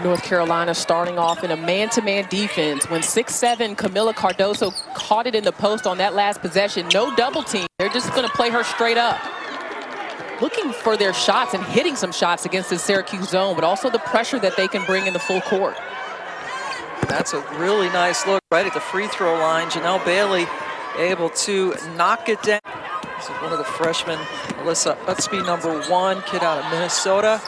North Carolina starting off in a man-to-man defense. When 6'7" Kamilla Cardoso caught it in the post on that last possession, no double team. They're just going to play her straight up. Looking for their shots and hitting some shots against the Syracuse zone, but also the pressure that they can bring in the full court. That's a really nice look right at the free throw line. Janelle Bailey able to knock it down. This is one of the freshmen, Alyssa Utsby, #1, kid out of Minnesota.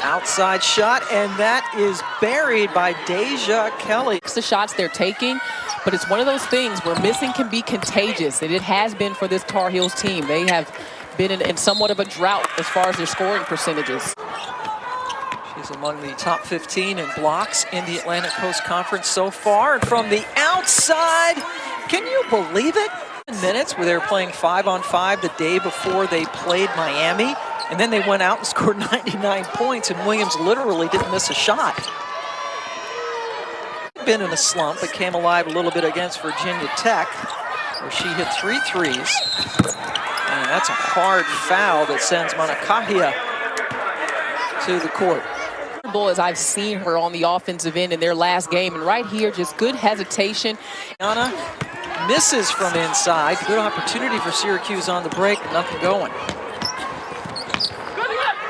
Outside shot, and that is buried by Deja Kelly. It's the shots they're taking, but it's one of those things where missing can be contagious, and it has been for this Tar Heels team. They have been in somewhat of a drought as far as their scoring percentages. She's among the top 15 in blocks in the Atlantic Coast Conference so far. And from the outside, can you believe it? Minutes where they were playing 5-on-5 the day before they played Miami. And then they went out and scored 99 points, and Williams literally didn't miss a shot. Been in a slump, but came alive a little bit against Virginia Tech, where she hit 3 threes. And that's a hard foul that sends Mangakahia to the court. As I've seen her on the offensive end in their last game, and right here, just good hesitation. Tiana misses from inside. Good opportunity for Syracuse on the break, nothing going.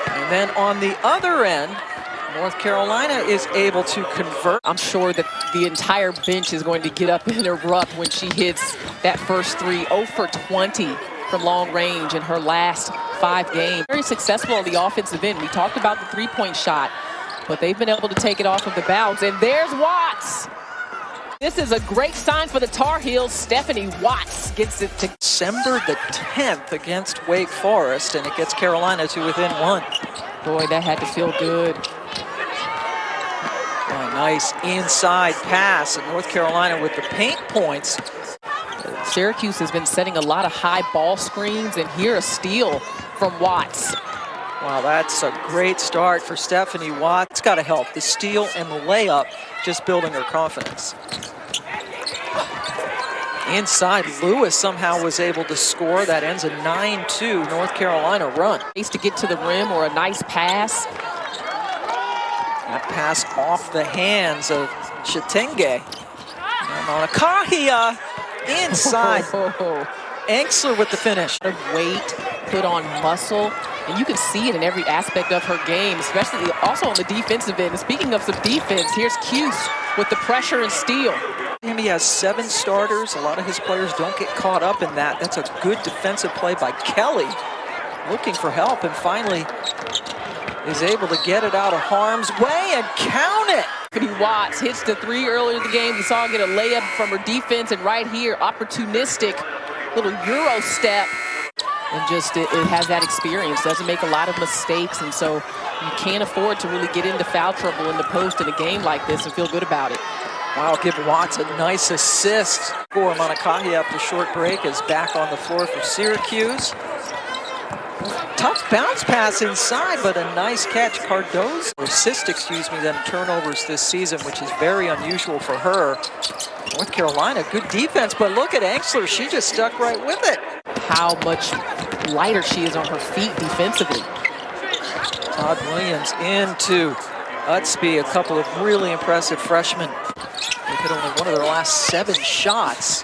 And then on the other end, North Carolina is able to convert. I'm sure that the entire bench is going to get up and erupt when she hits that first three. 0 for 20 from long range in her last 5 games. Very successful on the offensive end. We talked about the three-point shot, but they've been able to take it off of the bounce. And there's Watts. This is a great sign for the Tar Heels. Stephanie Watts gets it to December the 10th against Wake Forest, and it gets Carolina to within 1. Boy, that had to feel good. A nice inside pass, and North Carolina with the paint points. Syracuse has been setting a lot of high ball screens, and here a steal from Watts. Wow, that's a great start for Stephanie Watts. It's got to help. The steal and the layup just building her confidence. Inside, Lewis somehow was able to score. That ends a 9-2 North Carolina run. To get to the rim, or a nice pass. That pass off the hands of Chitenge. Mangakahia inside. Enxler with the finish. Weight, put on muscle, and you can see it in every aspect of her game, especially also on the defensive end. And speaking of some defense, here's Cuse with the pressure and steal. He has 7 starters. A lot of his players don't get caught up in that. That's a good defensive play by Kelly, looking for help, and finally is able to get it out of harm's way and count it. Watts hits the 3 earlier in the game. We saw her get a layup from her defense, and right here, opportunistic little Euro step. And just it has that experience, doesn't make a lot of mistakes, and so you can't afford to really get into foul trouble in the post in a game like this and feel good about it. Wow, give Watts a nice assist. For Mangakahia after short break is back on the floor for Syracuse. Tough bounce pass inside, but a nice catch. Cardoso, assist, then turnovers this season, which is very unusual for her. North Carolina, good defense, but look at Enxler. She just stuck right with it. How much lighter she is on her feet defensively. Todd Williams into Utsby, a couple of really impressive freshmen. They've hit only one of their last 7 shots.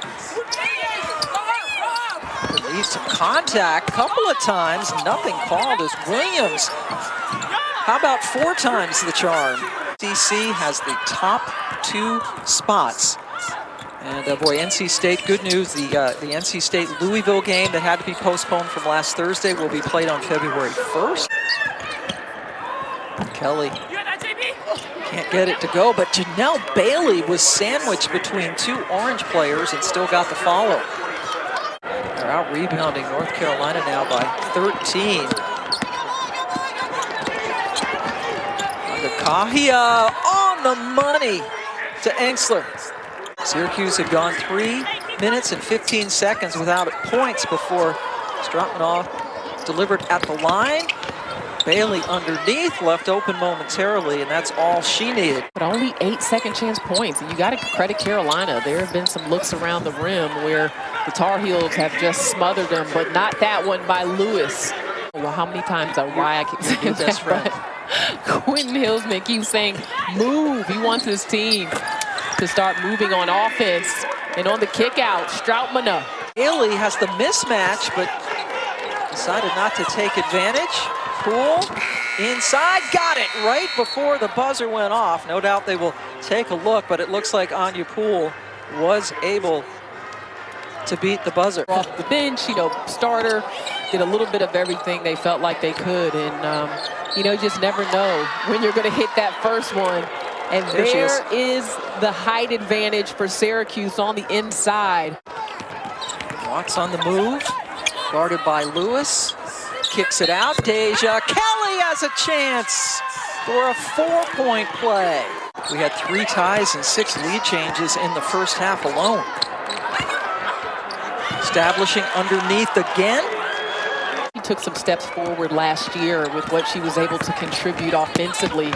Needs some contact a couple of times, nothing called as Williams. How about 4 times the charm? ACC has the top 2 spots. And boy, NC State, good news. The NC State Louisville game that had to be postponed from last Thursday will be played on February 1st. Kelly can't get it to go, but Janelle Bailey was sandwiched between 2 Orange players and still got the follow. They're out rebounding North Carolina now by 13. Mangakahia on the money to Enxler. Syracuse had gone 3 minutes and 15 seconds without points before Stratmanov delivered at the line. Bailey underneath, left open momentarily, and that's all she needed. But only 8 second chance points, and you got to credit Carolina. There have been some looks around the rim where the Tar Heels have just smothered them, but not that one by Lewis. Well, how many times why I keep saying that, Quentin Hillsman keeps saying, move. He wants his team to start moving on offense. And on the kick out, Stroutman. Bailey has the mismatch, but decided not to take advantage. Poole inside, got it right before the buzzer went off. No doubt they will take a look, but it looks like Anya Poole was able to beat the buzzer. Off the bench, you know, starter, did a little bit of everything they felt like they could. And, you know, you just never know when you're going to hit that first one. And there is the height advantage for Syracuse on the inside. Watts on the move, guarded by Lewis. Kicks it out. Deja Kelly has a chance for a 4-point play. We had 3 ties and 6 lead changes in the first half alone. Establishing underneath again. She took some steps forward last year with what she was able to contribute offensively.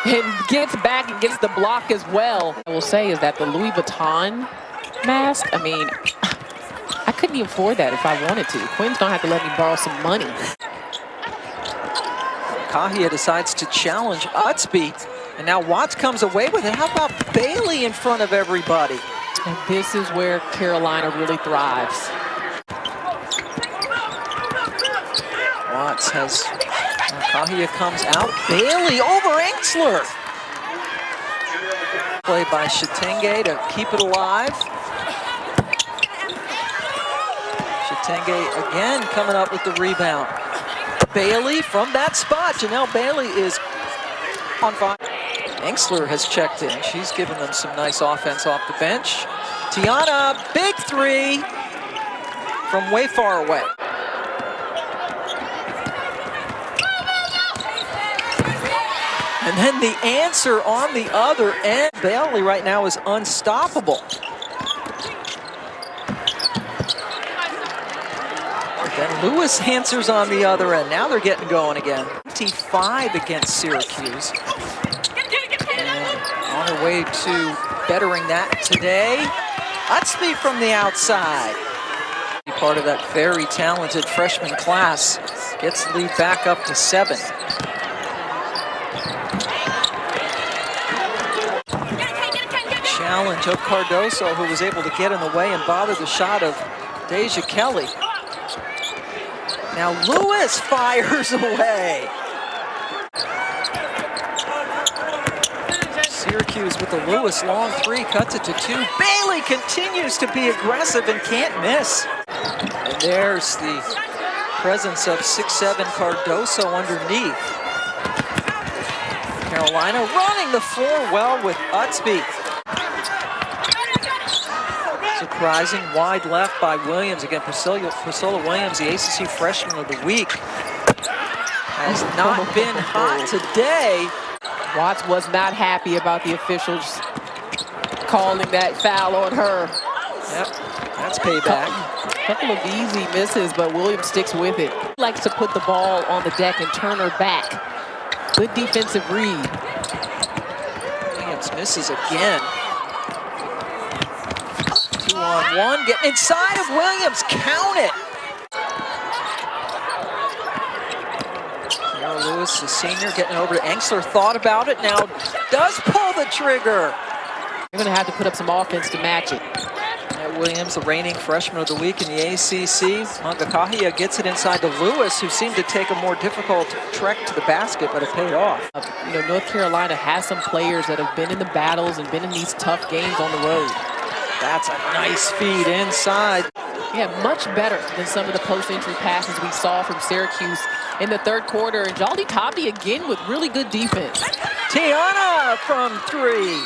And gets back and gets the block as well. I will say is that the Louis Vuitton mask, I mean, I couldn't even afford that if I wanted to. Quinn's don't have to let me borrow some money. Mangakahia decides to challenge Utsby. And now Watts comes away with it. How about Bailey in front of everybody? And this is where Carolina really thrives. Watts has, Mangakahia comes out. Bailey over Enxler. Play by Shitenge to keep it alive. Shitenge again coming up with the rebound. Bailey from that spot. Janelle Bailey is on fire. Enxler has checked in. She's given them some nice offense off the bench. Tiana, big 3 from way far away. And then the answer on the other end. Bailey right now is unstoppable. Then Lewis answers on the other end. Now they're getting going again. 25 against Syracuse. And on their way to bettering that today. Utsby from the outside. Part of that very talented freshman class. Gets the lead back up to 7. Challenge of Cardoso, who was able to get in the way and bother the shot of Deja Kelly. Now Lewis fires away. Syracuse with the Lewis long 3, cuts it to 2. Bailey continues to be aggressive and can't miss. And there's the presence of 6'7" Cardoso underneath. Carolina running the floor well with Utsby. Surprising wide left by Williams. Again, Priscilla Williams, the ACC Freshman of the Week, has not been hot today. Watts was not happy about the officials calling that foul on her. Yep, that's payback. Couple of easy misses, but Williams sticks with it. Likes to put the ball on the deck and turn her back. Good defensive read. Williams misses again. 2-on-1, get inside of Williams, count it. Kiara Lewis, the senior, getting over to Enxler, thought about it, now does pull the trigger. You're gonna have to put up some offense to match it. Williams, the reigning freshman of the week in the ACC. Mangakahia gets it inside to Lewis, who seemed to take a more difficult trek to the basket, but it paid off. You know, North Carolina has some players that have been in the battles and been in these tough games on the road. That's a nice feed inside. Yeah, much better than some of the post-entry passes we saw from Syracuse in the third quarter. And Jaldi Tabi again with really good defense. Tiana from 3.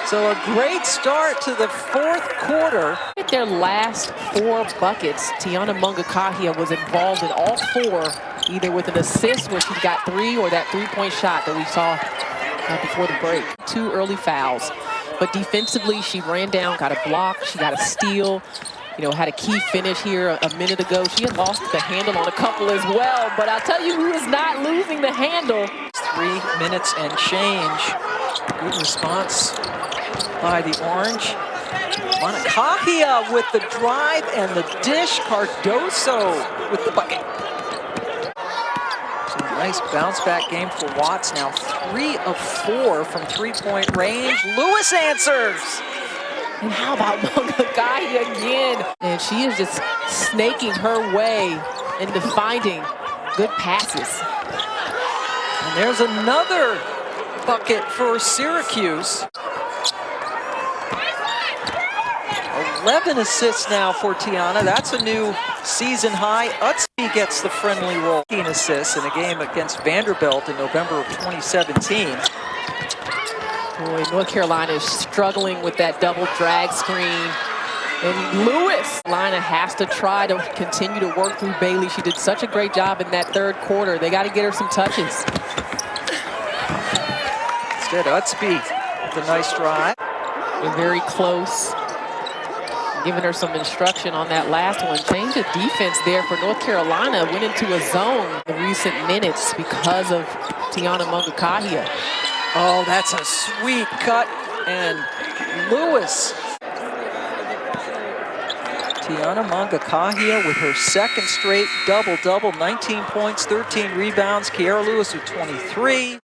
So a great start to the fourth quarter. At their last 4 buckets, Tiana Mangakahia was involved in all 4, either with an assist where she got 3 or that 3-point shot that we saw before the break. 2 early fouls. But defensively, she ran down, got a block, she got a steal, you know, had a key finish here a minute ago. She had lost the handle on a couple as well, but I'll tell you who is not losing the handle. 3 minutes and change. Good response by the Orange. Mangakahia with the drive and the dish. Cardoso with the bucket. So Nice bounce back game for Watts. Now 3 of 4 from three-point range. Lewis answers. And how about Mangakahia again? And she is just snaking her way into finding good passes. And there's another bucket for Syracuse. 11 assists now for Tiana. That's a new season high. Utsby gets the friendly role. 15 assists in a game against Vanderbilt in November of 2017. Boy, North Carolina is struggling with that double drag screen. And Lewis, Carolina has to try to continue to work through Bailey. She did such a great job in that third quarter. They got to get her some touches. Instead, Utsby with a nice drive. They're very close. Giving her some instruction on that last one. Change of defense there for North Carolina. Went into a zone in recent minutes because of Tiana Mangakahia. Oh, that's a sweet cut. And Lewis. Tiana Mangakahia with her second straight double-double. 19 points, 13 rebounds. Kiara Lewis with 23.